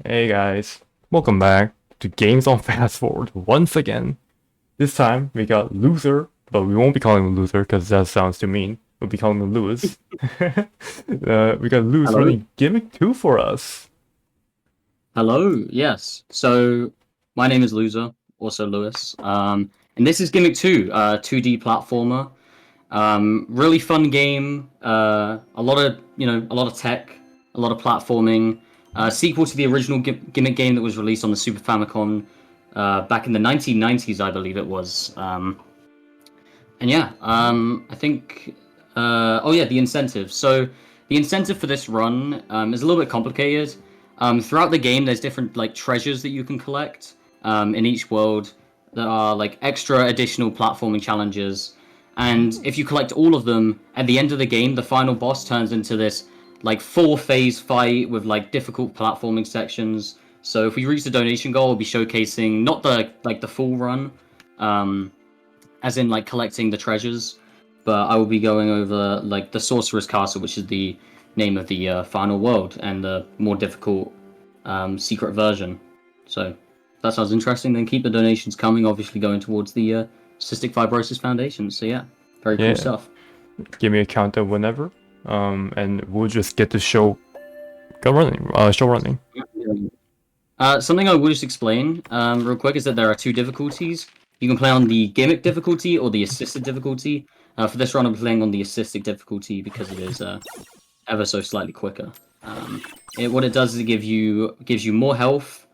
Hey guys, welcome back to Games on Fast Forward once again. This time we got Lewzr, but we won't be calling him Luther because that sounds too mean. We'll be calling him Lewis. We got Lewis Hello? running Gimmick 2 for us. Hello, yes. So, my name is Lewzr, also Lewis. And this is Gimmick 2, 2D platformer. Really fun game. A lot of, a lot of tech, a lot of platforming. Sequel to the original Gimmick game that was released on the Super Famicom back in the 1990s, I believe it was. And yeah, I think. Oh yeah, the incentive. So the incentive for this run is a little bit complicated. Throughout the game, there's different like treasures that you can collect in each world. There are like extra additional platforming challenges, and if you collect all of them, at the end of the game, the final boss turns into this like 4-phase fight with like difficult platforming sections. So if we reach the donation goal, we'll be showcasing not the full run. Um, as in like collecting the treasures, but I will be going over like the Sorcerer's Castle, which is the name of the final world and the more difficult secret version. So if that sounds interesting, then keep the donations coming. Obviously, going towards the Cystic Fibrosis Foundation. So yeah, very cool Yeah, stuff. give me a countdown whenever. And we'll just get the show show running. Something I will just explain real quick is that there are two difficulties. You can play on the Gimmick difficulty or the Assisted difficulty. For this run, I'm playing on the Assisted difficulty because it is ever so slightly quicker. What it does is it gives you more health.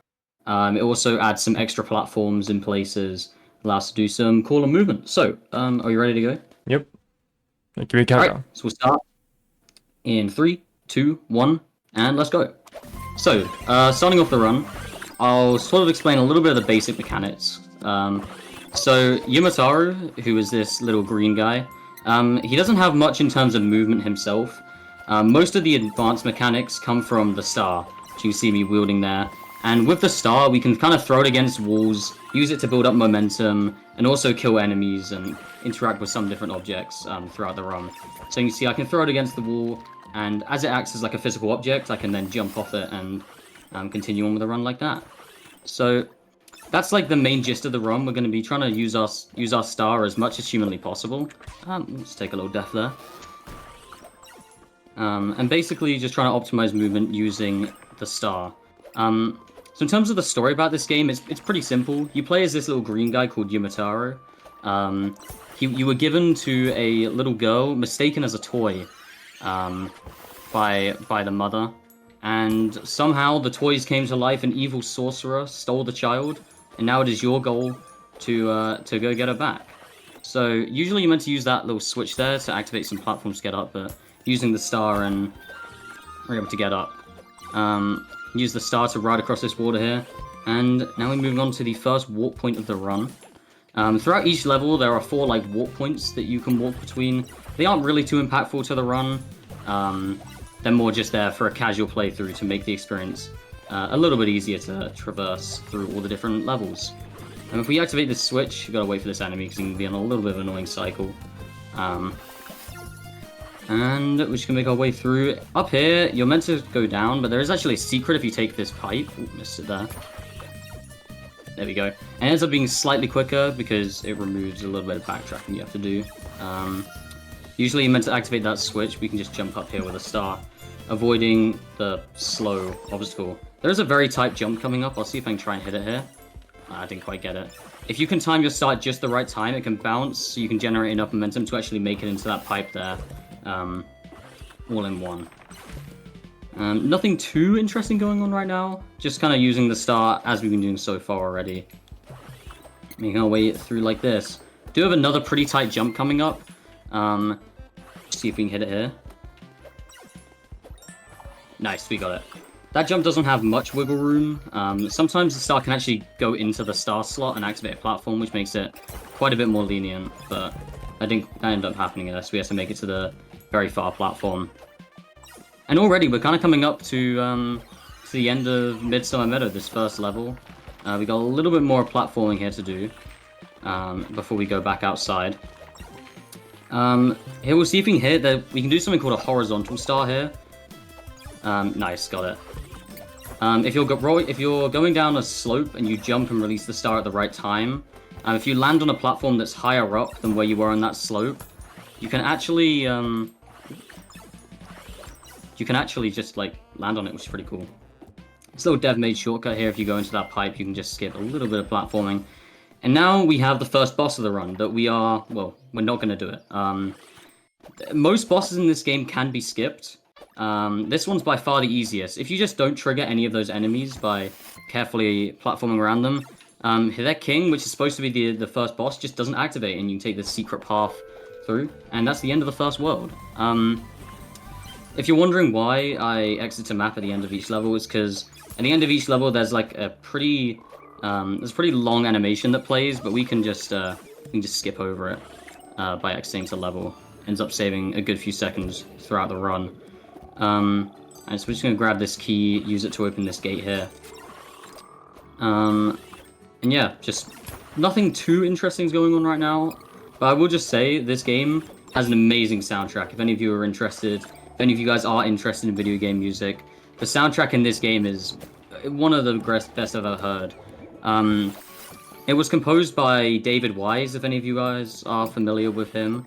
It also adds some extra platforms in places, allows to do some cooler movement. So, are you ready to go? Yep, give me a All right, countdown. so we'll start in 3, 2, 1, and let's go. So, starting off the run, I'll sort of explain a little bit of the basic mechanics. So, Yumataru, who is this little green guy, he doesn't have much in terms of movement himself. Most of the advanced mechanics come from the star, which you can see me wielding there. And with the star, we can kind of throw it against walls, use it to build up momentum, and also kill enemies and interact with some different objects throughout the run. So you can see I can throw it against the wall, and as it acts as like a physical object, I can then jump off it and continue on with the run like that. So that's like the main gist of the run. We're going to be trying to use our star as much as humanly possible. Let's take a little death there. And basically just trying to optimize movement using the star. So in terms of the story about this game, it's pretty simple. You play as this little green guy called Yumataru. You were given to a little girl, mistaken as a toy, by the mother. And somehow the toys came to life, an evil sorcerer stole the child, and now it is your goal to go get her back. So usually you're meant to use that little switch there to activate some platforms to get up, but using the star and we're able to get up. Use the star to ride across this water here, and now we're moving on to the first walk point of the run. Throughout each level, there are 4 like walk points that you can walk between. They aren't really too impactful to the run. They're more just there for a casual playthrough to make the experience a little bit easier to traverse through all the different levels. And if we activate this switch, you've got to wait for this enemy because he can be on a little bit of an annoying cycle. And we're just going to make our way through. Up here, you're meant to go down, but there is actually a secret if you take this pipe. Ooh, missed it there. There we go. And it ends up being slightly quicker because it removes a little bit of backtracking you have to do. Usually you're meant to activate that switch. We can just jump up here with a star, avoiding the slow obstacle. There is a very tight jump coming up. I'll see if I can try and hit it here. I didn't quite get it. If you can time your start just the right time, it can bounce, so you can generate enough momentum to actually make it into that pipe there. All in one. Nothing too interesting going on right now. Just kind of using the star as we've been doing so far already. Making our way through like this. Do have another pretty tight jump coming up. See if we can hit it here. Nice, we got it. That jump doesn't have much wiggle room. Sometimes the star can actually go into the star slot and activate a platform, which makes it quite a bit more lenient, but I think that ended up happening in this. We have to make it to the very far platform. And already we're kind of coming up to the end of Midsummer Meadow, this first level. We got a little bit more platforming here to do before we go back outside. Here we'll see if we can hit. We can do something called a horizontal star here. Nice, got it. If you're going down a slope and you jump and release the star at the right time, if you land on a platform that's higher up than where you were on that slope, you can actually just like land on it, which is pretty cool. This little dev-made shortcut here. If you go into that pipe, you can just skip a little bit of platforming. And now we have the first boss of the run that we're not going to do it. Most bosses in this game can be skipped. This one's by far the easiest. If you just don't trigger any of those enemies by carefully platforming around them, their king, which is supposed to be the first boss, just doesn't activate, and you can take this secret path through, and that's the end of the first world. If you're wondering why I exit a map at the end of each level, it's because at the end of each level there's like a pretty long animation that plays, but we can just skip over it by exiting to level. Ends up saving a good few seconds throughout the run. And so we're just going to grab this key, use it to open this gate here. And yeah, just nothing too interesting is going on right now. But I will just say, this game has an amazing soundtrack. If any of you are interested, if any of you guys are interested in video game music, the soundtrack in this game is one of the best I've ever heard. It was composed by David Wise, if any of you guys are familiar with him.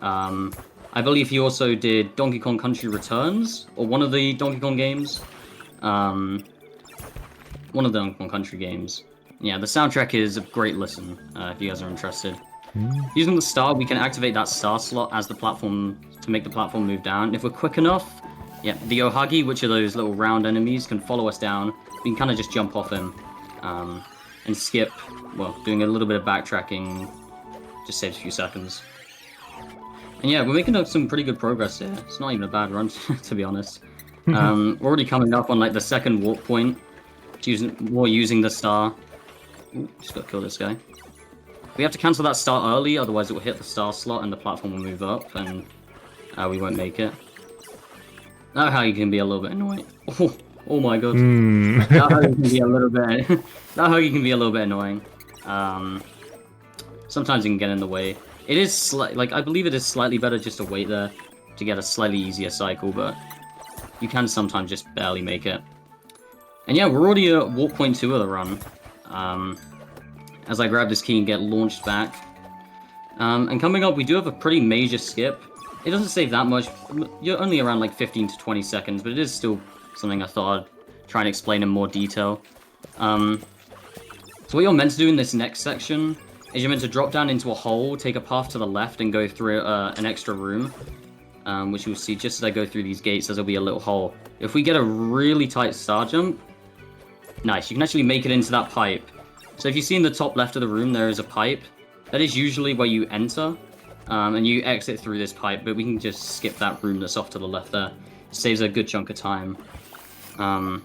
I believe he also did Donkey Kong Country Returns, or one of the Donkey Kong games. One of the Donkey Kong Country games. Yeah, the soundtrack is a great listen, if you guys are interested. Using the star, we can activate that star slot as the platform, to make the platform move down. If we're quick enough, yeah, the Ohagi, which are those little round enemies, can follow us down. We can kind of just jump off him, and skip, well, doing a little bit of backtracking just saves a few seconds. And yeah, we're making some pretty good progress here. It's not even a bad run, to be honest. We're already coming up on like the second warp point, using the star. Ooh, just gotta kill this guy. We have to cancel that star early, otherwise it will hit the star slot and the platform will move up, and we won't make it. Now how you can be a little bit annoying. Oh my god. Now how you can be a little bit. Now how you can be a little bit annoying. Sometimes you can get in the way. It is I believe it is slightly better just to wait there to get a slightly easier cycle, but you can sometimes just barely make it. And yeah, we're already at warp point 2 of the run. As I grab this key and get launched back. And coming up, we do have a pretty major skip. It doesn't save that much. You're only around like 15 to 20 seconds, but it is still something I thought I'd try and explain in more detail. So what you're meant to do in this next section is you're meant to drop down into a hole, take a path to the left, and go through an extra room. Which you'll see just as I go through these gates, there'll be a little hole. If we get a really tight star jump, nice, you can actually make it into that pipe. So if you see in the top left of the room, there is a pipe. That is usually where you enter, and you exit through this pipe, but we can just skip that room that's off to the left there. It saves a good chunk of time. And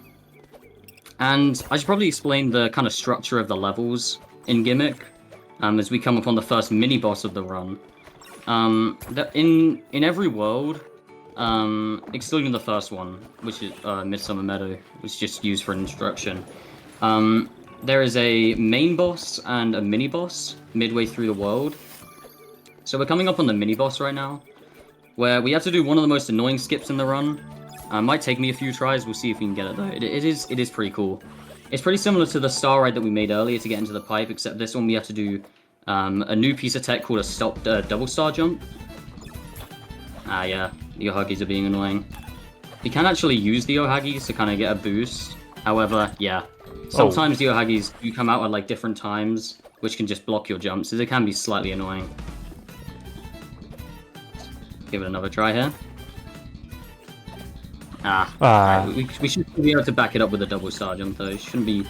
I should probably explain the kind of structure of the levels in Gimmick, as we come upon the first mini-boss of the run. In every world, excluding the first one, which is Midsummer Meadow, which is just used for an introduction, there is a main boss and a mini-boss midway through the world. So we're coming up on the mini-boss right now, where we have to do one of the most annoying skips in the run. Might take me a few tries, we'll see if we can get it though. It is pretty cool. It's pretty similar to the star ride that we made earlier to get into the pipe, except this one we have to do a new piece of tech called a stop double star jump. Yeah, the Ohagis are being annoying. You can actually use the Ohagis to kind of get a boost. However, yeah, sometimes the Ohagis do come out at like different times, which can just block your jumps, so they can be slightly annoying. Give it another try here. Right, we should be able to back it up with a double star jump though. It shouldn't be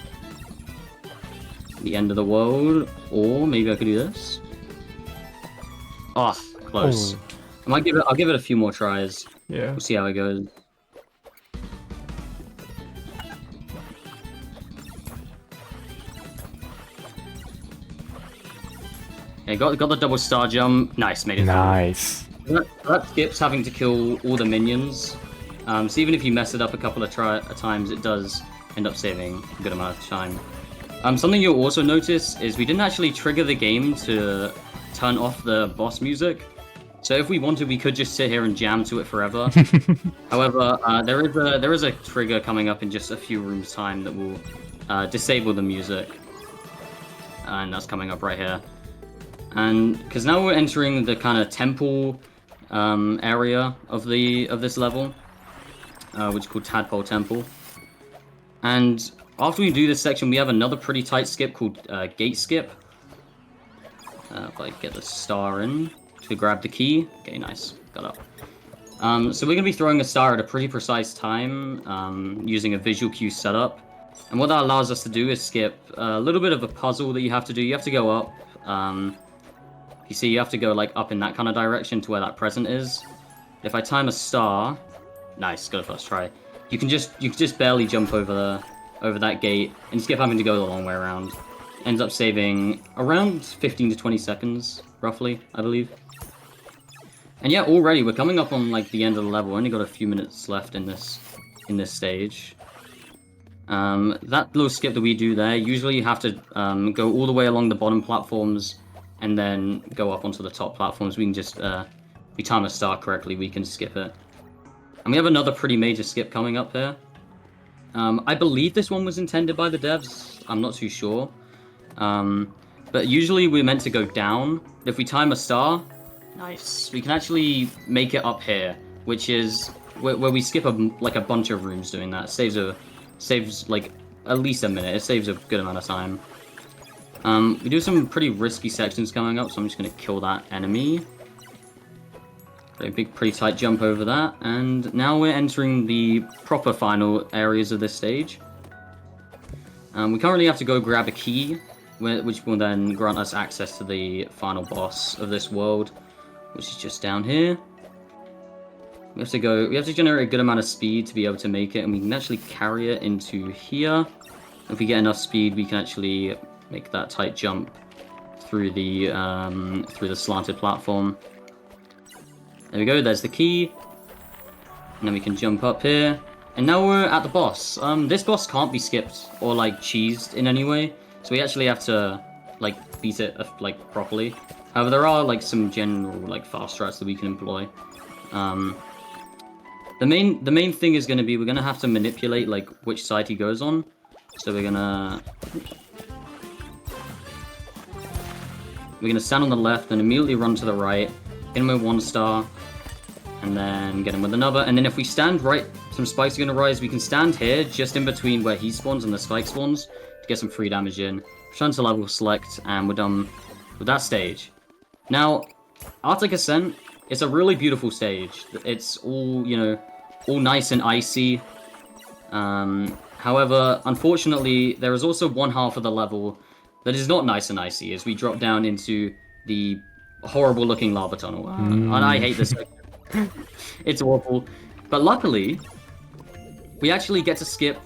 the end of the world. Or maybe I could do this. Oh, close. I'll give it a few more tries. Yeah. We'll see how it goes. Okay, got the double star jump. Nice, made it through. Nice. That skips having to kill all the minions. So even if you mess it up a couple of times, it does end up saving a good amount of time. Something you'll also notice is we didn't actually trigger the game to turn off the boss music. So if we wanted, we could just sit here and jam to it forever. However, there is a trigger coming up in just a few rooms' time that will disable the music, and that's coming up right here. And because now we're entering the kind of temple area of this level, which is called Tadpole Temple. And after we do this section, we have another pretty tight skip called Gate Skip. If I get the star in to grab the key. Okay, nice. Got up. So we're going to be throwing a star at a pretty precise time using a visual cue setup. And what that allows us to do is skip a little bit of a puzzle that you have to do. You have to go up. You see, you have to go like up in that kind of direction to where that present is. If I time a star, nice, got a first try. You can just barely jump over that gate and skip having to go the long way around. Ends up saving around 15 to 20 seconds, roughly, I believe. And yeah, already we're coming up on like the end of the level. Only got a few minutes left in this stage. That little skip that we do there, usually you have to go all the way along the bottom platforms and then go up onto the top platforms. We can just, if we time a star correctly, we can skip it. And we have another pretty major skip coming up here. I believe this one was intended by the devs. I'm not too sure. But usually we're meant to go down. If we time a star, nice. We can actually make it up here, which is where we skip a bunch of rooms doing that. Saves like at least a minute. It saves a good amount of time. We do some pretty risky sections coming up, so I'm just going to kill that enemy. Pretty tight jump over that, and now we're entering the proper final areas of this stage. We currently have to go grab a key, which will then grant us access to the final boss of this world, which is just down here. We have to generate a good amount of speed to be able to make it, and we can actually carry it into here. If we get enough speed, we can actually make that tight jump through the slanted platform. There we go, there's the key. And then we can jump up here. And now we're at the boss. This boss can't be skipped or like cheesed in any way. So we actually have to like beat it like properly. However, there are like some general like fast strats that we can employ. The main thing is gonna be we're gonna have to manipulate like which side he goes on. So we're gonna stand on the left and immediately run to the right. Get him with one star, and then get him with another. And then if we stand right, some spikes are going to rise. We can stand here, just in between where he spawns and the spike spawns, to get some free damage in. Return to level, select, and we're done with that stage. Now, Arctic Ascent, it's a really beautiful stage. It's all, you know, all nice and icy. However, unfortunately, there is also one half of the level that is not nice and icy, as we drop down into the horrible looking lava tunnel. And I hate this. It's awful. But luckily, we actually get to skip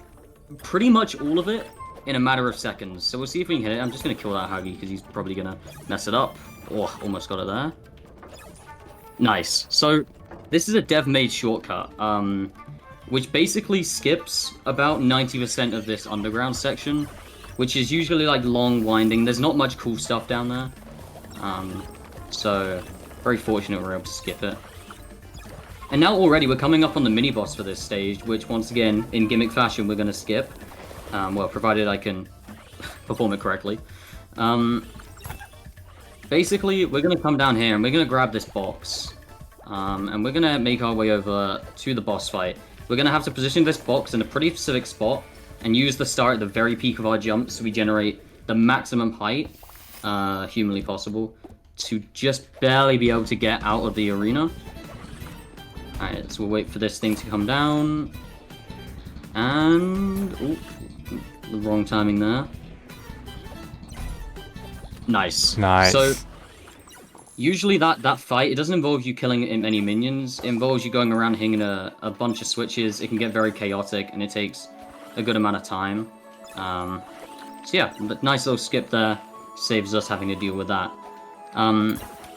pretty much all of it in a matter of seconds. So we'll see if we can hit it. I'm just going to kill that Huggy because he's probably going to mess it up. Oh, almost got it there. Nice. So this is a dev-made shortcut, which basically skips about 90% of this underground section, which is usually like long, winding. There's not much cool stuff down there. So, very fortunate we're able to skip it. And now already we're coming up on the mini-boss for this stage, which once again, in Gimmick fashion, we're going to skip. Well, provided I can perform it correctly. Basically, we're going to come down here and we're going to grab this box. And we're going to make our way over to the boss fight. We're going to have to position this box in a pretty specific spot and use the star at the very peak of our jump so we generate the maximum height humanly possible to just barely be able to get out of the arena. Alright, so we'll wait for this thing to come down. And... ooh, the wrong timing there. Nice. Nice. So, usually that fight, it doesn't involve you killing any minions. It involves you going around hitting a bunch of switches. It can get very chaotic, and it takes a good amount of time. So yeah, nice little skip there. Saves us having to deal with that.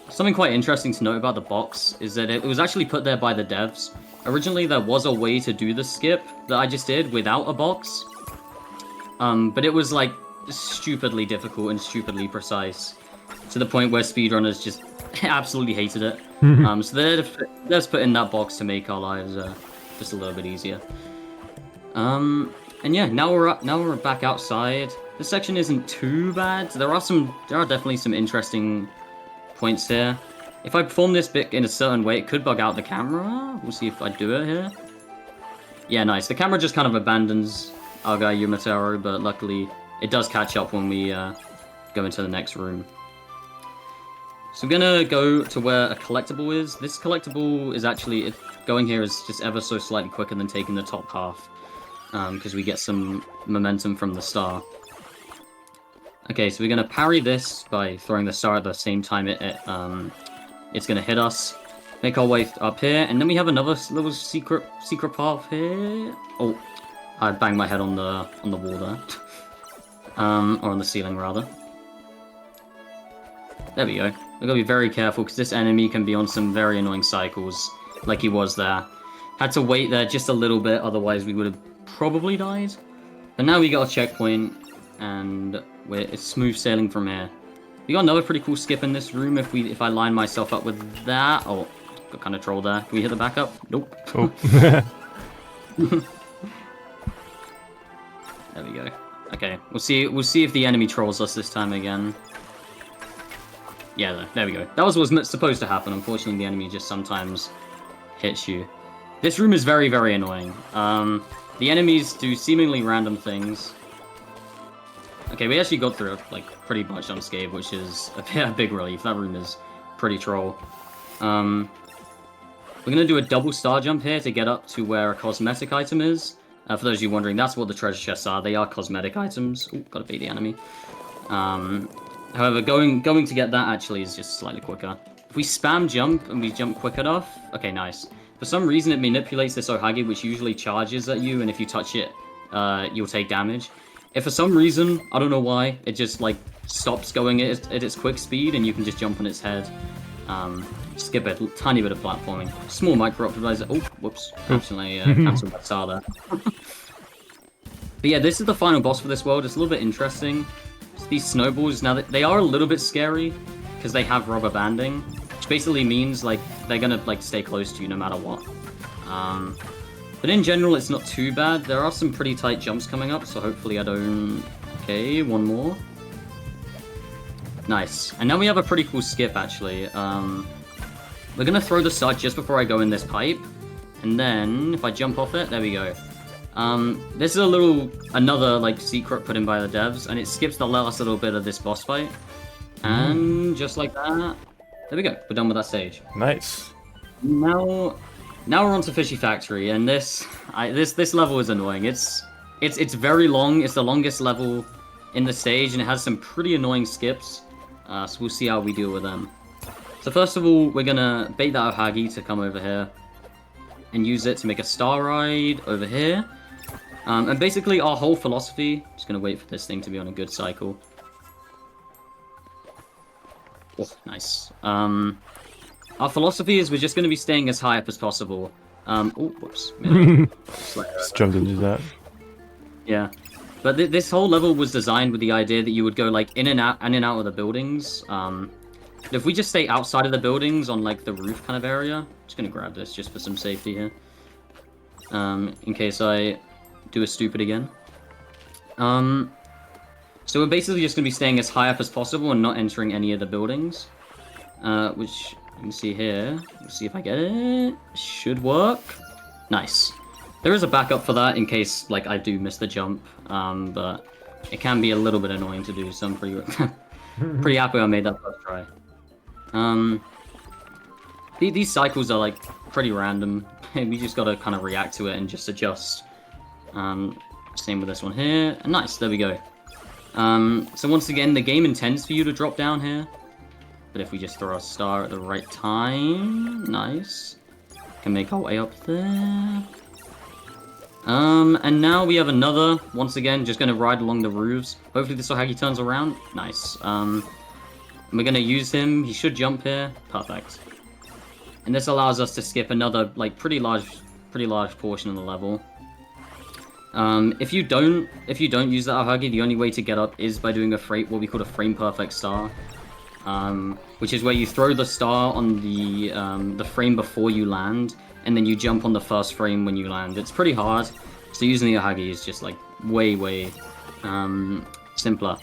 Something quite interesting to note about the box is that it was actually put there by the devs. Originally, there was a way to do the skip that I just did without a box. But it was like stupidly difficult and stupidly precise to the point where speedrunners just absolutely hated it. So let's put in that box to make our lives just a little bit easier. And yeah, now we're back outside. This section isn't too bad. There are definitely some interesting points here. If I perform this bit in a certain way, it could bug out the camera. We'll see if I do it here. Yeah, nice. The camera just kind of abandons our guy Yumataro, but luckily it does catch up when we go into the next room. So we're gonna go to where a collectible is. This collectible is actually, going here is just ever so slightly quicker than taking the top half, because we get some momentum from the star. Okay, so we're gonna parry this by throwing the star at the same time it's gonna hit us. Make our way up here, and then we have another little secret path here. Oh, I banged my head on the wall there, or on the ceiling rather. There we go. We've got to be very careful because this enemy can be on some very annoying cycles, like he was there. Had to wait there just a little bit, otherwise we would have probably died. But now we got a checkpoint, and it's smooth sailing from here. We got another pretty cool skip in this room if I line myself up with that. Oh, got kind of trolled there. Can we hit the backup? Nope. Oh. There we go. Okay, we'll see if the enemy trolls us this time again. Yeah, there we go. That was what was supposed to happen. Unfortunately, the enemy just sometimes hits you. This room is very, very annoying. The enemies do seemingly random things. Okay, we actually got through it, like, pretty much unscathed, which is a big relief. That room is pretty troll. We're gonna do a double star jump here to get up to where a cosmetic item is. For those of you wondering, that's what the treasure chests are. They are cosmetic items. Ooh, gotta beat the enemy. However, going to get that actually is just slightly quicker. If we spam jump and we jump quick enough, okay, nice. For some reason, it manipulates this Ohagi, which usually charges at you, and if you touch it, you'll take damage. If for some reason, I don't know why, it just like stops going at its quick speed, and you can just jump on its head. Skip a tiny bit of platforming. Small micro optimizer. Oh, whoops! Actually, cancelled that star there. But yeah, this is the final boss for this world. It's a little bit interesting. These snowballs, now they are a little bit scary because they have rubber banding, which basically means like they're gonna like stay close to you no matter what. But in general, it's not too bad. There are some pretty tight jumps coming up, so hopefully I don't. Okay, one more. Nice. And now we have a pretty cool skip actually. We're gonna throw the star just before I go in this pipe, and then if I jump off it, there we go. This is another like secret put in by the devs, and it skips the last little bit of this boss fight. And just like that, there we go. We're done with that stage. Nice. Now we're on to Fishy Factory, and this level is annoying. It's very long. It's the longest level in the stage, and it has some pretty annoying skips. So we'll see how we deal with them. So first of all, we're gonna bait that Ohagi to come over here and use it to make a star ride over here. And basically our whole philosophy, just gonna wait for this thing to be on a good cycle. Oh, nice. Our philosophy is we're just gonna be staying as high up as possible. Oh, whoops. Just jumped into that. Yeah. But this whole level was designed with the idea that you would go like in and out of the buildings. If we just stay outside of the buildings on like the roof kind of area, I'm just gonna grab this just for some safety here. In case I do a stupid again. So we're basically just gonna be staying as high up as possible and not entering any of the buildings. Which you can see here. Let's see if I get it. Should work. Nice. There is a backup for that in case like I do miss the jump. But it can be a little bit annoying to do, so I'm pretty happy I made that first try. These cycles are like pretty random. We just gotta kind of react to it and just adjust. Same with this one here. And nice, there we go. So once again, the game intends for you to drop down here. But if we just throw a star at the right time, nice. Can make our way up there. And now we have another, once again, just gonna ride along the roofs. Hopefully this Ohagi turns around. Nice. We're gonna use him. He should jump here. Perfect. And this allows us to skip another, like, pretty large portion of the level. If you don't use that Ohagi, the only way to get up is by doing what we call a frame perfect star. which is where you throw the star on the frame before you land, and then you jump on the first frame when you land. It's pretty hard, so using the Ohagi is just like way simpler.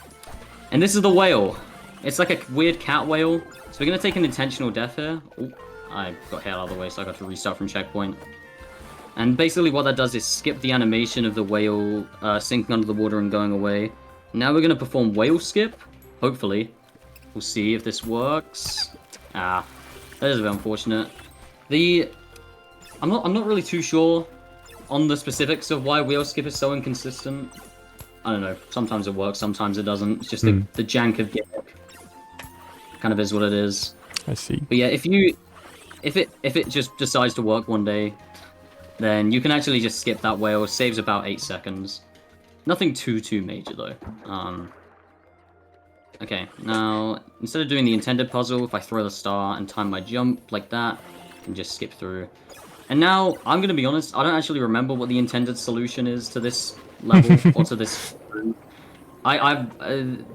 And this is the whale. It's like a weird cat whale. So we're gonna take an intentional death here. Ooh, I got hit out of the way, so I got to restart from checkpoint. And basically what that does is skip the animation of the whale sinking under the water and going away. Now we're gonna perform whale skip, hopefully. We'll see if this works. Ah, that is a bit unfortunate. I'm not really too sure on the specifics of why whale skip is so inconsistent. I don't know. Sometimes it works, sometimes it doesn't. It's just the jank of Gimmick. Kind of is what it is. I see. But yeah, if it just decides to work one day, then you can actually just skip that whale. It saves about 8 seconds. Nothing too major though. Okay, now instead of doing the intended puzzle, if I throw the star and time my jump like that, and just skip through. And now I'm gonna be honest, I don't actually remember what the intended solution is to this level or to this room.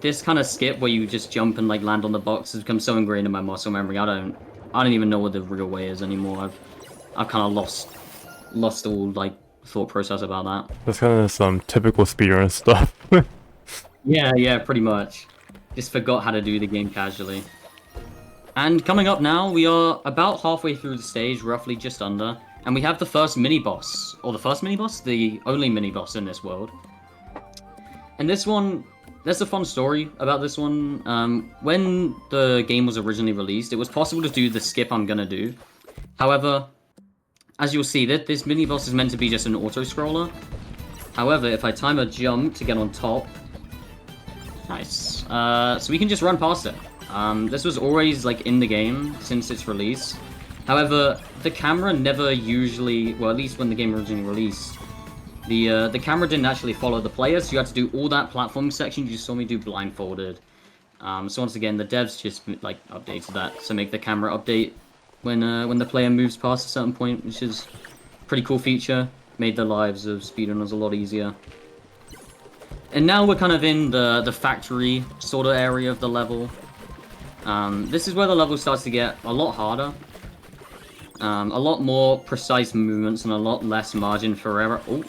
This kind of skip where you just jump and like land on the box has become so ingrained in my muscle memory. I don't even know what the real way is anymore. I've kind of lost all like thought process about that. That's kind of some typical speedrun stuff. Yeah, pretty much. Just forgot how to do the game casually. And coming up now, we are about halfway through the stage, roughly just under, and we have the first mini-boss, or the first mini-boss? The only mini-boss in this world. And this one, there's a fun story about this one. When the game was originally released, it was possible to do the skip I'm gonna do. However, as you'll see, this mini-boss is meant to be just an auto-scroller. However, if I time a jump to get on top... Nice. So we can just run past it. This was always like in the game since its release. However, the camera never usually... Well, at least when the game originally released, the camera didn't actually follow the player, so you had to do all that platform section you saw me do blindfolded. So once again, the devs just like updated that to make the camera update when the player moves past a certain point, which is a pretty cool feature. Made the lives of speedrunners a lot easier. And now we're kind of in the factory sort of area of the level. This is where the level starts to get a lot harder. A lot more precise movements and a lot less margin for error. Oh,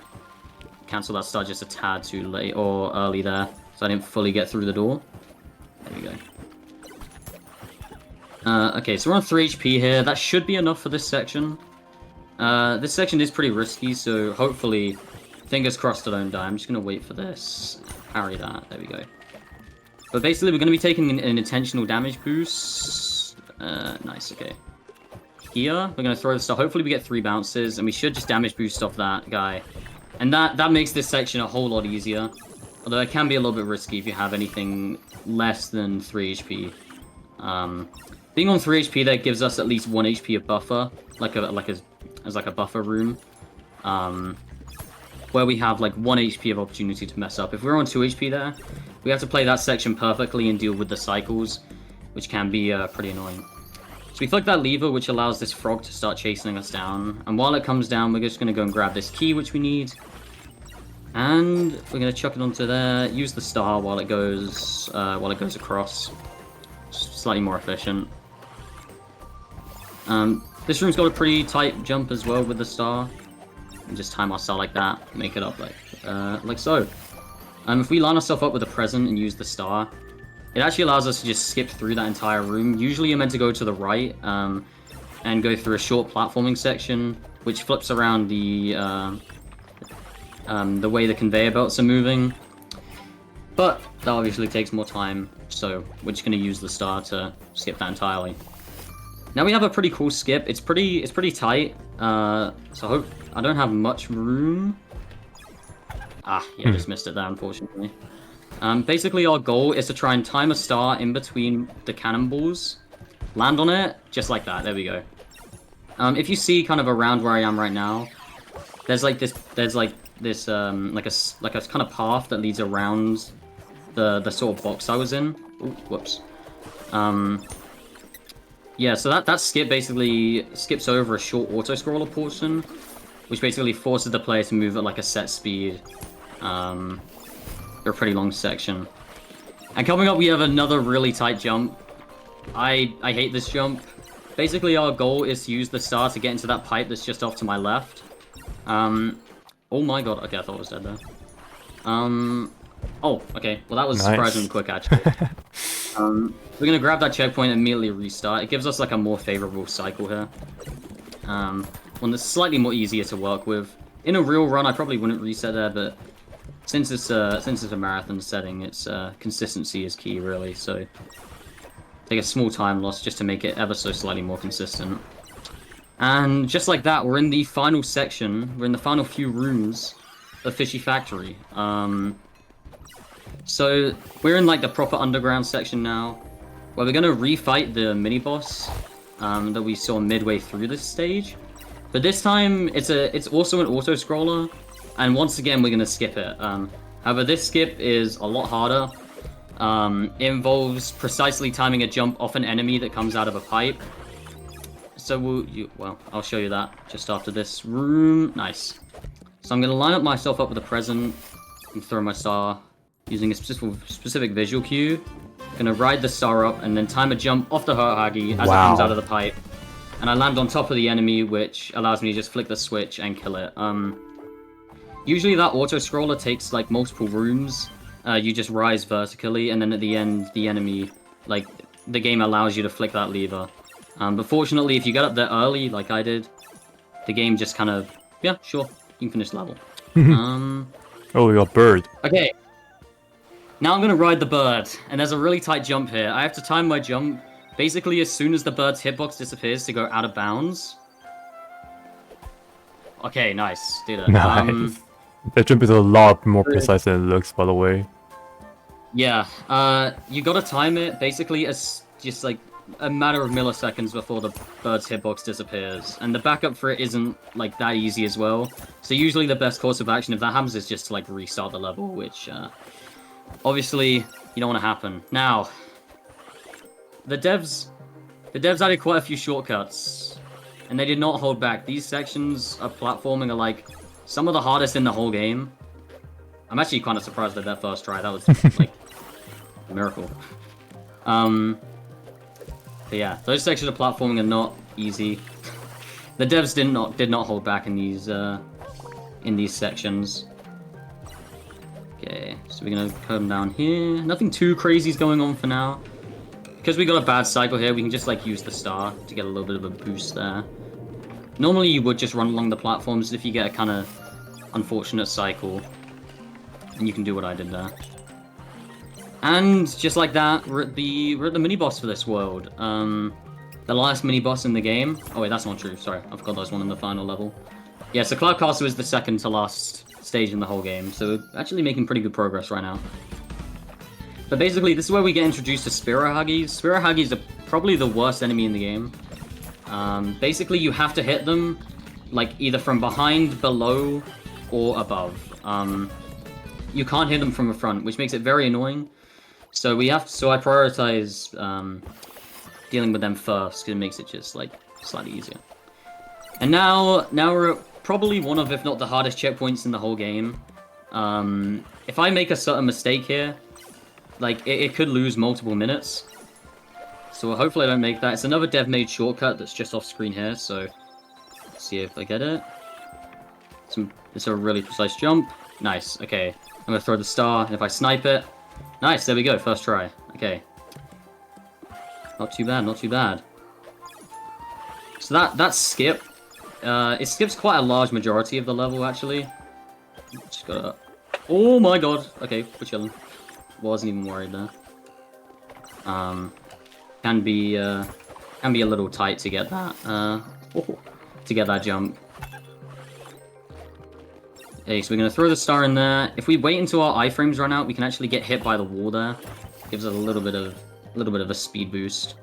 cancel that start just a tad too late or early there, so I didn't fully get through the door. There we go. Okay, so we're on 3 HP here. That should be enough for this section. This section is pretty risky, so hopefully, fingers crossed I don't die. I'm just going to wait for this. Parry that. There we go. But basically, we're going to be taking an intentional damage boost. Nice, okay. Here, we're going to throw the star. Hopefully, we get 3 bounces, and we should just damage boost off that guy. And that makes this section a whole lot easier. Although it can be a little bit risky if you have anything less than 3 HP. Being on 3 HP there gives us at least 1 HP of buffer, as a buffer room, where we have like 1 HP of opportunity to mess up. If we're on 2 HP there, we have to play that section perfectly and deal with the cycles, which can be pretty annoying. So we flick that lever, which allows this frog to start chasing us down. And while it comes down, we're just going to go and grab this key, which we need. And we're going to chuck it onto there, use the star while it goes across. Slightly more efficient. This room's got a pretty tight jump as well with the star. And just time our star like that, make it up like so. If we line ourselves up with a present and use the star, it actually allows us to just skip through that entire room. Usually you're meant to go to the right and go through a short platforming section, which flips around the way the conveyor belts are moving. But that obviously takes more time, so we're just going to use the star to skip that entirely. Now we have a pretty cool skip. It's pretty tight, so I don't have much room. Just missed it there, unfortunately. Basically, our goal is to try and time a star in between the cannonballs, land on it, just like that. There we go. If you see kind of around where I am right now, there's a kind of path that leads around the sort of box I was in. Ooh, whoops. Yeah, so that skip basically skips over a short auto-scroller portion, which basically forces the player to move at like a set speed for a pretty long section. And coming up, we have another really tight jump. I hate this jump. Basically, our goal is to use the star to get into that pipe that's just off to my left. Oh my god. Okay, I thought I was dead there. Oh, okay. Well, that was surprisingly quick, actually. We're gonna grab that checkpoint and immediately restart. It gives us like a more favorable cycle here. One that's slightly more easier to work with. In a real run, I probably wouldn't reset there, but since it's a marathon setting, it's consistency is key, really. So take a small time loss just to make it ever so slightly more consistent. And just like that, we're in the final section. We're in the final few rooms of Fishy Factory. So we're in like the proper underground section now, where we're gonna refight the mini boss that we saw midway through this stage. But this time it's also an auto scroller, and once again we're gonna skip it. However, this skip is a lot harder. It involves precisely timing a jump off an enemy that comes out of a pipe. So well, I'll show you that just after this room. Nice. So I'm gonna line up myself up with a present and throw my star using a specific visual cue. Gonna ride the star up and then time a jump off the Hagi as it comes out of the pipe. And I land on top of the enemy, which allows me to just flick the switch and kill it. Usually that auto-scroller takes like multiple rooms. You just rise vertically, and then at the end, the enemy, like, the game allows you to flick that lever. But fortunately, if you get up there early, like I did, the game just kind of, yeah, sure, you can finish the level. Oh, we got bird. Okay. Now I'm gonna ride the bird, and there's a really tight jump here. I have to time my jump basically as soon as the bird's hitbox disappears to go out of bounds. Okay, nice. Did it. Nice. That jump is a lot more precise than it looks, by the way. Yeah. You gotta time it basically as just like a matter of milliseconds before the bird's hitbox disappears. And the backup for it isn't like that easy as well. So usually the best course of action if that happens is just to like restart the level, which obviously you don't want to happen. Now, the devs added quite a few shortcuts, and they did not hold back. These sections of platforming are like some of the hardest in the whole game. I'm actually kind of surprised at that first try. That was like a miracle. But yeah, those sections of platforming are not easy. The devs did not hold back in these sections. Okay, so we're gonna come down here. Nothing too crazy is going on for now. Because we got a bad cycle here, we can just like use the star to get a little bit of a boost there. Normally you would just run along the platforms if you get a kind of unfortunate cycle. And you can do what I did there. And just like that, we're at the mini boss for this world. The last mini boss in the game. Oh wait, that's not true. Sorry, I forgot there was one in the final level. Yeah, so Cloud Castle is the second to last stage in the whole game. So we're actually making pretty good progress right now. But basically, this is where we get introduced to Spiro Hagis. Spiro Hagis are probably the worst enemy in the game. Basically, you have to hit them, like, either from behind, below, or above. You can't hit them from the front, which makes it very annoying. So I prioritize dealing with them first, because it makes it just, like, slightly easier. And now we're at probably one of, if not the hardest checkpoints in the whole game. If I make a certain mistake here, like, it could lose multiple minutes. So hopefully I don't make that. It's another dev-made shortcut that's just off screen here, so let's see if I get it. It's a really precise jump. Nice, okay. I'm gonna throw the star, and if I snipe it... Nice, there we go, first try. Okay. Not too bad, not too bad. So that skip, it skips quite a large majority of the level, actually. Just gotta... Oh my god! Okay, we're chilling. Wasn't even worried there. Can be a little tight to get that to get that jump. Okay, so we're gonna throw the star in there. If we wait until our iframes run out, we can actually get hit by the wall there. Gives us a little bit of a speed boost.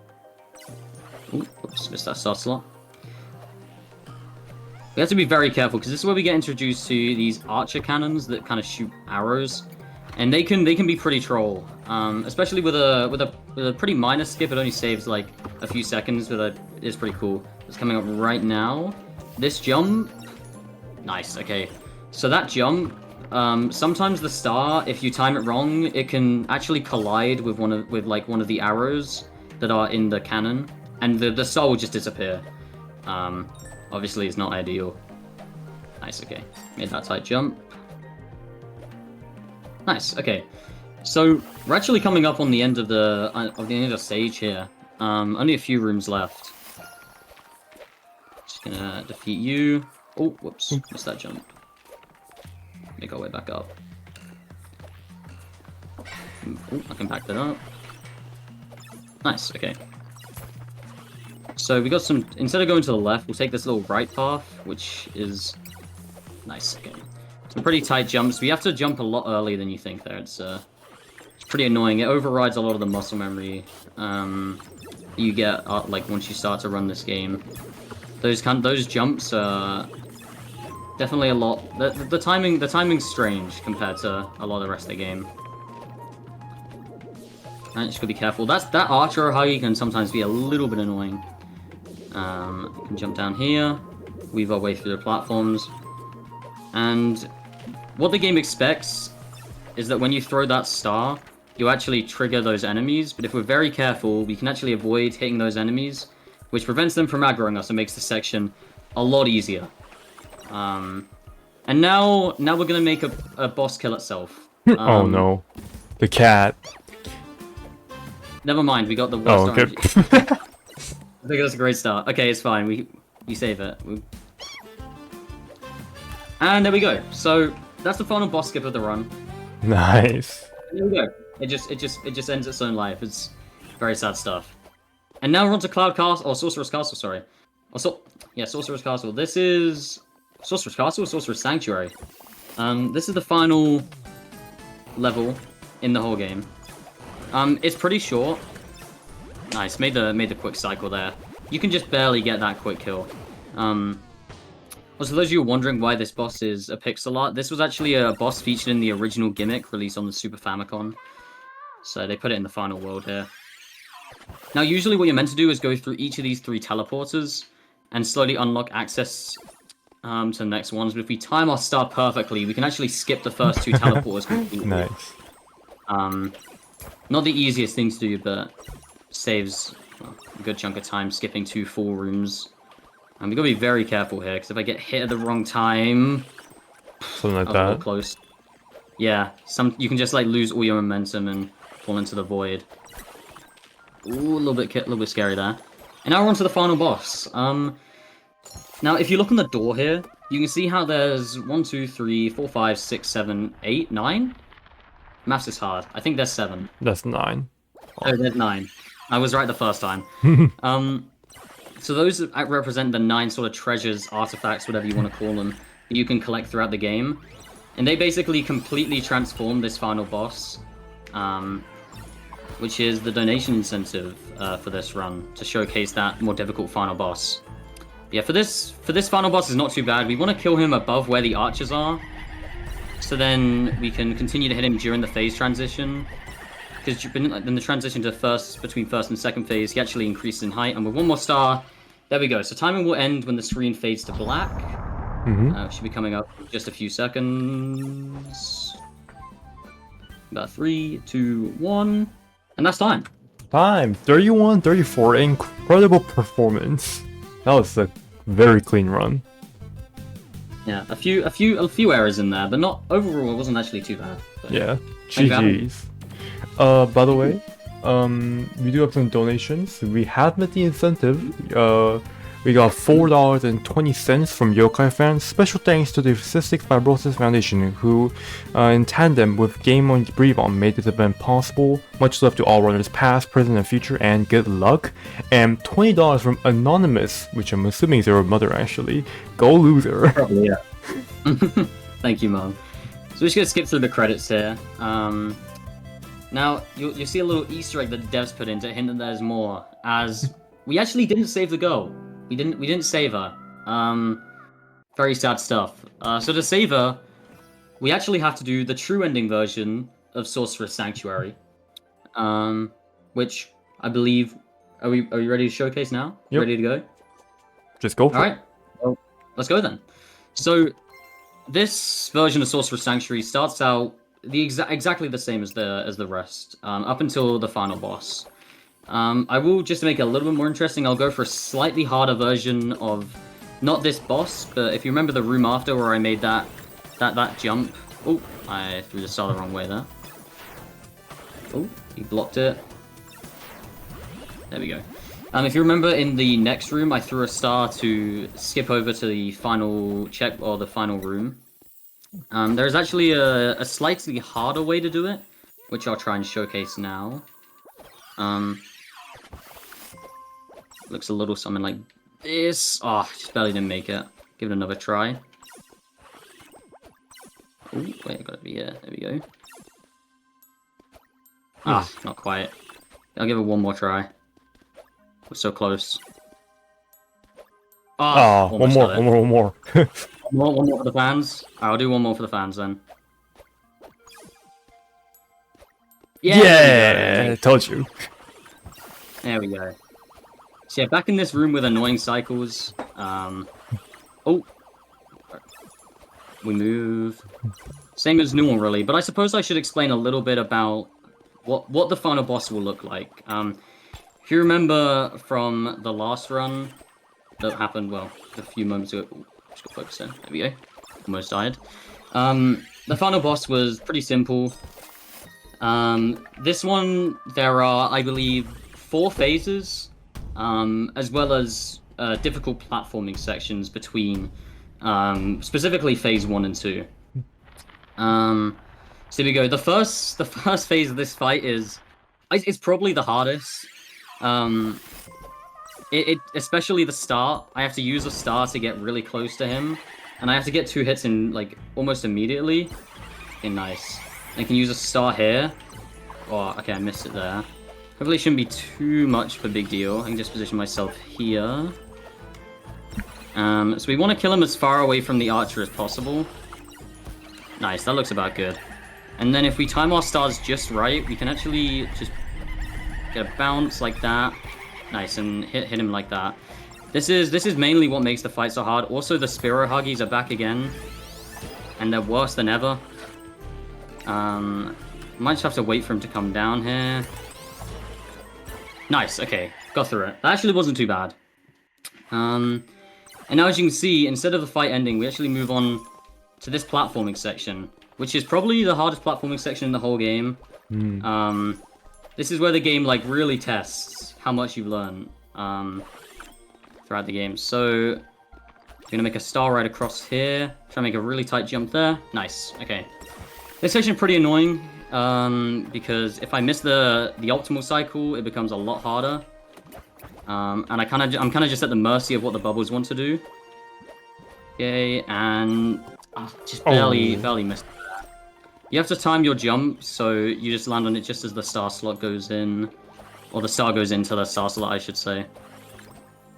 Ooh, oops, missed that star slot. We have to be very careful because this is where we get introduced to these archer cannons that kind of shoot arrows. And they can be pretty troll, especially with a pretty minor skip. It only saves like a few seconds, but it is pretty cool. It's coming up right now. This jump, nice. Okay, so that jump, sometimes the star, if you time it wrong, it can actually collide with one of the arrows, that are in the cannon, and the star will just disappear. Obviously, it's not ideal. Nice, okay. Made that tight jump. Nice, okay. So, we're actually coming up on the end of the stage here. Only a few rooms left. Just gonna defeat you. Oh, whoops, missed that jump. Make our way back up. Oh, I can back that up. Nice, okay. So we got some, instead of going to the left, we'll take this little right path, which is nice, okay. Some pretty tight jumps. We have to jump a lot earlier than you think there. It's pretty annoying. It overrides a lot of the muscle memory you get like once you start to run this game. Those jumps are definitely a lot. The timing's strange compared to a lot of the rest of the game. Alright, just gotta be careful. That archer huggy can sometimes be a little bit annoying. We can jump down here, weave our way through the platforms, and what the game expects is that when you throw that star, you actually trigger those enemies, but if we're very careful, we can actually avoid hitting those enemies, which prevents them from aggroing us and makes the section a lot easier. And now we're gonna make a boss kill itself. Oh no. The cat. Never mind, we got the Oh, worst okay. I think that's a great start. Okay, it's fine. We save it. And there we go. So that's the final boss skip of the run. Nice. There we go. It just ends its own life. It's very sad stuff. And now we're on to Cloud Castle, or Sorcerer's Castle. Sorry. Yeah, Sorcerer's Castle. This is Sorcerer's Castle, or Sorcerer's Sanctuary. This is the final level in the whole game. It's pretty short. Nice, made the quick cycle there. You can just barely get that quick kill. Also, those of you who are wondering why this boss is a pixel art, this was actually a boss featured in the original Gimmick released on the Super Famicom. So they put it in the final world here. Now, usually what you're meant to do is go through each of these 3 teleporters and slowly unlock access to the next ones. But if we time our star perfectly, we can actually skip the first 2 teleporters completely. Nice. Not the easiest thing to do, but saves a good chunk of time skipping 2 full rooms. And we gotta be very careful here, because if I get hit at the wrong time, Something like a that. little close. Yeah, you can just like lose all your momentum and fall into the void. Ooh, a little bit scary there. And now we're on to the final boss. Now if you look on the door here, you can see how there's 1, 2, 3, 4, 5, 6, 7, 8, 9. Maths is hard. I think there's 7. That's 9. Oh, there's 9. I was right the first time. So those represent the 9 sort of treasures, artifacts, whatever you want to call them, that you can collect throughout the game. And they basically completely transform this final boss, which is the donation incentive for this run, to showcase that more difficult final boss. Yeah, for this final boss is not too bad. We want to kill him above where the archers are, so then we can continue to hit him during the phase transition. Because in the transition to between first and second phase, he actually increases in height, and with 1 more star, there we go. So timing will end when the screen fades to black. Should be coming up in just a few seconds. About 3, 2, 1, and that's time. Time 31, 34. Incredible performance. That was a very clean run. Yeah, a few errors in there, but not overall. It wasn't actually too bad. So. Yeah, Thank you. GG's. By the way, we do have some donations. We have met the incentive. We got $4.20 from Yokai fans. Special thanks to the Cystic Fibrosis Foundation, who, in tandem with Game on Breathe On, made this event possible. Much love to all runners past, present, and future, and good luck. And $20 from Anonymous, which I'm assuming is your mother actually. Go Lewzr. Probably, yeah. Thank you, Mom. So we're just gonna skip through the credits here. Now you'll see a little Easter egg that the devs put in to hint that there's more. As we actually didn't save the girl. We didn't save her. Very sad stuff. So to save her, we actually have to do the true ending version of Sorcerer's Sanctuary, which I believe. Are we ready to showcase now? Yep. Ready to go? Just go for All it. right. Well, let's go then. So this version of Sorcerer's Sanctuary starts out exactly the same as the rest, up until the final boss. I will, just to make it a little bit more interesting, I'll go for a slightly harder version of not this boss, but if you remember the room after where I made that jump. Oh, I threw the star the wrong way there. Oh, he blocked it. There we go. If you remember in the next room, I threw a star to skip over to the final check or the final room. There's actually a slightly harder way to do it, which I'll try and showcase now. Looks a little something like this. Oh, just barely didn't make it. Give it another try. Oh, wait, I gotta be here. There we go. Ah, not quite. I'll give it one more try. We're so close. Oh, one more. One more for the fans. I'll do one more for the fans then. Yeah, I told you. There we go. So yeah, back in this room with annoying cycles. Oh, we move. Same as normal, really. But I suppose I should explain a little bit about what the final boss will look like. If you remember from the last run that happened, well, a few moments ago. Ooh, just got focused there. There we go. Almost died. The final boss was pretty simple. This one, there are, I believe, 4 phases, as well as difficult platforming sections between, specifically phase 1 and 2. So here we go. The first phase of this fight it's probably the hardest. Especially the start. I have to use a star to get really close to him, and I have to get 2 hits in like almost immediately. Okay, nice. I can use a star here. Oh, okay, I missed it there. Hopefully it shouldn't be too much of a big deal. I can just position myself here. So we want to kill him as far away from the archer as possible. Nice, that looks about good. And then if we time our stars just right, we can actually just get a bounce like that. Nice, and hit him like that. This is mainly what makes the fight so hard. Also, the Spiro Huggies are back again, and they're worse than ever. Might just have to wait for him to come down here. Nice, okay, got through it. That actually wasn't too bad. And now as you can see, instead of the fight ending, we actually move on to this platforming section, which is probably the hardest platforming section in the whole game. This is where the game like really tests how much you've learned throughout the game. So I'm gonna make a star right across here. Try to make a really tight jump there. Nice. Okay. This section is pretty annoying because if I miss the optimal cycle, it becomes a lot harder. And I'm kind of just at the mercy of what the bubbles want to do. Okay, and just barely missed that. You have to time your jump, so you just land on it just as the star slot goes in. Or the star goes into the star slot, I should say.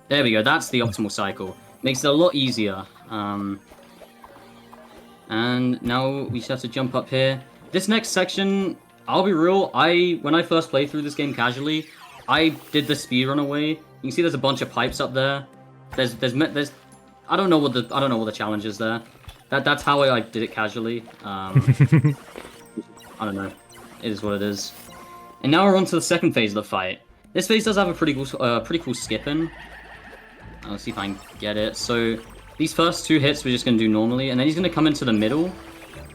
There we go, that's the optimal cycle. Makes it a lot easier. And now we just have to jump up here. This next section, I'll be real, when I first played through this game casually, I did the speedrun away. You can see there's a bunch of pipes up there. There's I don't know what the challenge is there. That's how I did it casually. I don't know. It is what it is. And now we're on to the second phase of the fight. This phase does have a pretty cool skip-in. Let's see if I can get it. So these first 2 hits we're just going to do normally, and then he's going to come into the middle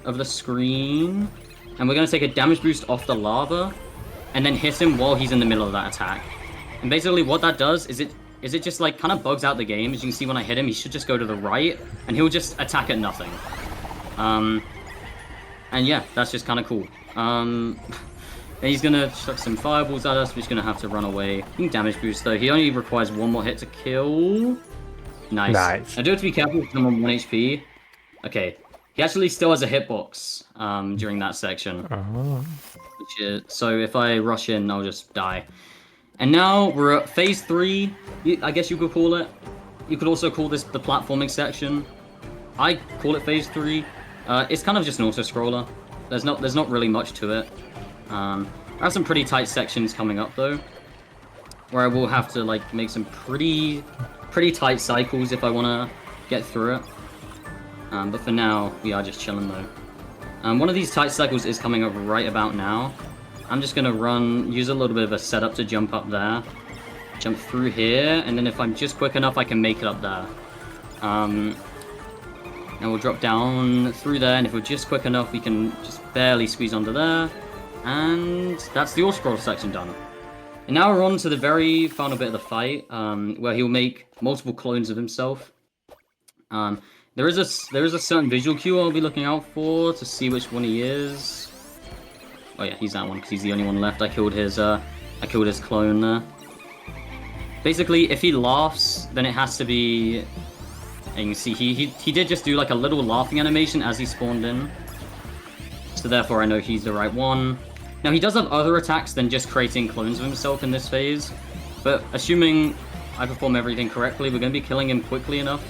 of the screen, and we're going to take a damage boost off the lava, and then hit him while he's in the middle of that attack. And basically what that does is it just like kind of bugs out the game. As you can see when I hit him, he should just go to the right, and he'll just attack at nothing. And yeah, that's just kind of cool. And he's gonna chuck some fireballs at us. We're just gonna have to run away. I think damage boost though. He only requires 1 more hit to kill. Nice. I do have to be careful because I'm on 1 HP. Okay. He actually still has a hitbox during that section. Which is, so if I rush in, I'll just die. And now we're at phase 3. I guess you could call it. You could also call this the platforming section. I call it phase 3. It's kind of just an auto-scroller. There's not really much to it. I have some pretty tight sections coming up though, where I will have to like make some pretty tight cycles if I want to get through it. But for now, we are just chilling though. One of these tight cycles is coming up right about now. I'm just gonna use a little bit of a setup to jump up there. Jump through here, and then if I'm just quick enough, I can make it up there. And we'll drop down through there, and if we're just quick enough, we can just barely squeeze onto there. And that's the all-scroll section done. And now we're on to the very final bit of the fight, where he'll make multiple clones of himself. There is a certain visual cue I'll be looking out for to see which one he is. Oh yeah, he's that one because he's the only one left. I killed his clone there. Basically, if he laughs, then it has to be. And you can see he did just do like a little laughing animation as he spawned in. So therefore, I know he's the right one. Now he does have other attacks than just creating clones of himself in this phase, but assuming I perform everything correctly, we're going to be killing him quickly enough.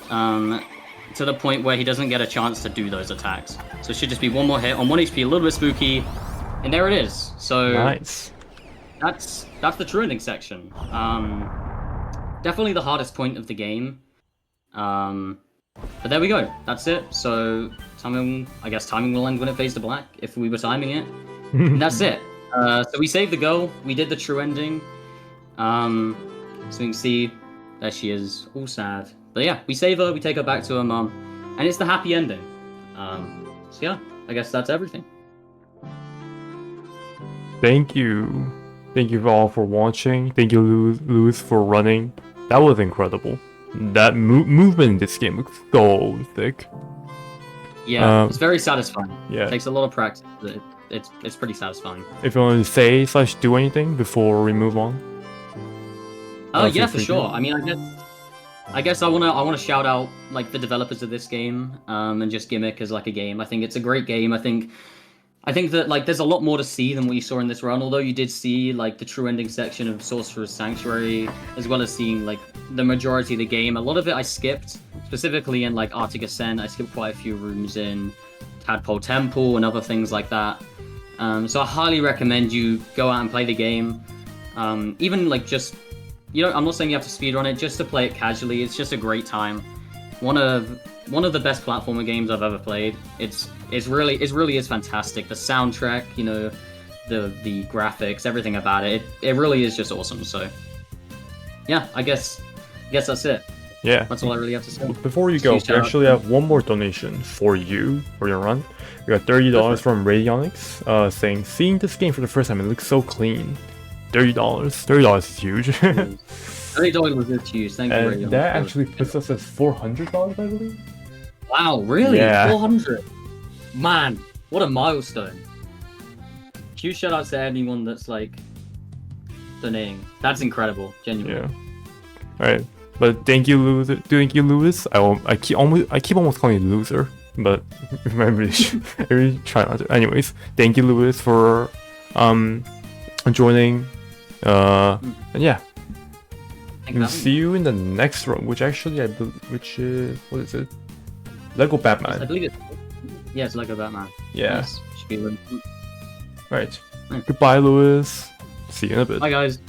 To the point where he doesn't get a chance to do those attacks. So it should just be one more hit on 1 HP, a little bit spooky, and there it is. So Nice. That's the true ending section. Definitely the hardest point of the game. But there we go. That's it. So I guess timing will end when it fades to black if we were timing it. And that's it. So we saved the girl. We did the true ending. So you can see there she is, all sad. But yeah, we save her, we take her back to her mum, and it's the happy ending. So yeah, I guess that's everything. Thank you. Thank you all for watching. Thank you, Lewz, for running. That was incredible. That movement in this game looks so thick. Yeah, it's very satisfying. Yeah. It takes a lot of practice, but it's pretty satisfying. If you want to say / do anything before we move on. Yeah, for sure. I mean, I guess I wanna shout out like the developers of this game, and just Gimmick as like a game. I think it's a great game. I think that like there's a lot more to see than what you saw in this run. Although you did see like the true ending section of Sorcerer's Sanctuary, as well as seeing like the majority of the game. A lot of it I skipped, specifically in like Arctic Ascent. I skipped quite a few rooms in Tadpole Temple and other things like that. So I highly recommend you go out and play the game. Even like just, I'm not saying you have to speedrun it, just to play it casually. It's just a great time. One of the best platformer games I've ever played. It really is fantastic. The soundtrack, the graphics, everything about it. It really is just awesome. So yeah, I guess that's it. Yeah. That's all I really have to say. Before you go, we actually have one more donation for you for your run. We got $30 from Radionics, saying, seeing this game for the first time, it looks so clean. $30. $30 is huge. $30 is huge. Thank you, and Radionics. that actually puts us at $400, I believe. Wow, really? Yeah. 400? Man, what a milestone. Huge shout outs to anyone that's like donating. That's incredible, genuinely. Yeah. Alright. But thank you, Lewz. I keep almost calling you Lewzr, but I really try not to. Anyways, thank you, Lewz, for joining. And yeah, we'll see you in the next run, which actually what is it? Lego Batman. I believe it's Lego Batman. Yeah. Yes. Should be really... Right. Goodbye, Lewz. See you in a bit. Bye, guys.